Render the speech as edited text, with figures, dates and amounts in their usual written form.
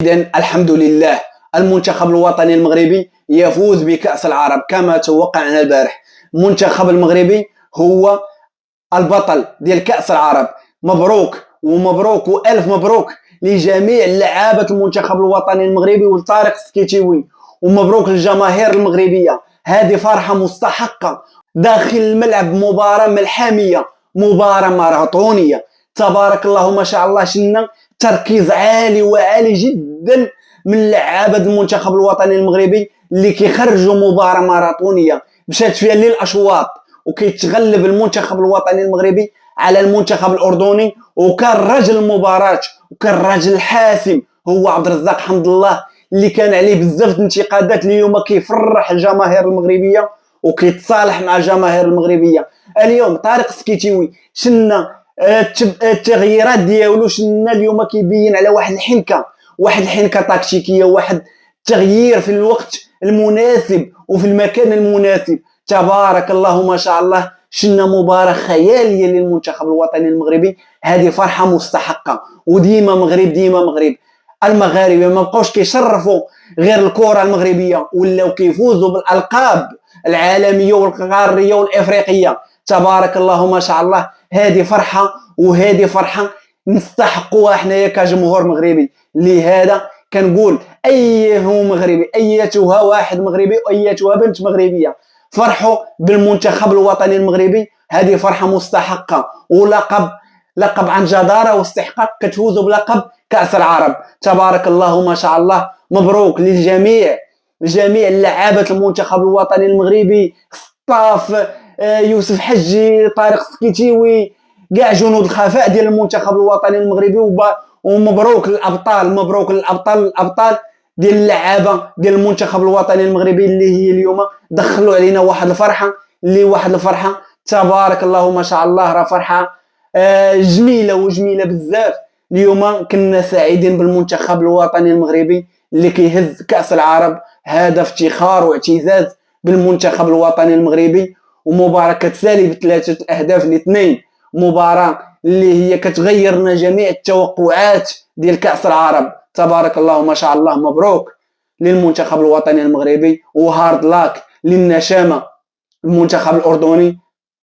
إذن الحمد لله المنتخب الوطني المغربي يفوز بكأس العرب كما توقعنا البارح. المنتخب المغربي هو البطل ديال كأس العرب. مبروك ومبروك وألف مبروك لجميع لعابة المنتخب الوطني المغربي وطارق السكيتيوي، ومبروك للجماهير المغربية. هذه فرحة مستحقة داخل الملعب، مباراة ملحمية، مباراة ماراثونية. تبارك الله ما شاء الله، شنا تركيز عالي وعالي جدا من لعابة المنتخب الوطني المغربي اللي كيخرجوا مباراة ماراثونية مشات فيها للأشواط، وكيتغلب المنتخب الوطني المغربي على المنتخب الأردني. وكان رجل المباراة وكان رجل الحاسم هو عبد الرزاق حمد الله، اللي كان عليه بزاف الانتقادات. اليوم كيفرح الجماهير المغربية وكيتصالح مع الجماهير المغربية. اليوم طارق السكيتيوي شنا التغييرات ديالو، شنا اليوم كيبين على واحد الحنكة تكتيكية، واحد التغيير في الوقت المناسب وفي المكان المناسب. تبارك الله ما شاء الله، شنا مباراة خيالية للمنتخب الوطني المغربي. هذه فرحة مستحقة، وديما مغرب ديما مغرب. المغاربة ما بقوش كيشرفوا غير الكرة المغربية، ولاو كيفوزوا بالألقاب العالمية والقارية والإفريقية. تبارك الله ما شاء الله، هذه فرحة، وهذه فرحة نستحقوها حنايا كجمهور مغربي. لهذا كنقول أيه مغربي، أيتها واحد مغربي، أيتها بنت مغربية، فرحوا بالمنتخب الوطني المغربي. هذه فرحة مستحقة، لقب عن جدارة واستحقاق، كتفوزوا بلقب كأس العرب. تبارك الله ما شاء الله، مبروك للجميع، جميع لعابة المنتخب الوطني المغربي، خطاف يوسف حجي، طارق سكيتيوي، كاع جنود الخفاء ديال المنتخب الوطني المغربي. ومبروك للابطال، مبروك الابطال ديال اللعابه ديال المنتخب الوطني المغربي، اللي هي اليوم دخلوا علينا واحد الفرحه. تبارك الله ما شاء الله، راه فرحه جميله بزاف. اليوم كنا سعيدين بالمنتخب الوطني المغربي اللي كيهز كأس العرب. هذا افتخار واعتزاز بالمنتخب الوطني المغربي. ومباراة كتسالي ب3 أهداف ل2، مباراة اللي هي كتغير لنا جميع التوقعات ديال كأس العرب. تبارك الله ما شاء الله، مبروك للمنتخب الوطني المغربي، وهارد لاك للنشامة المنتخب الأردني.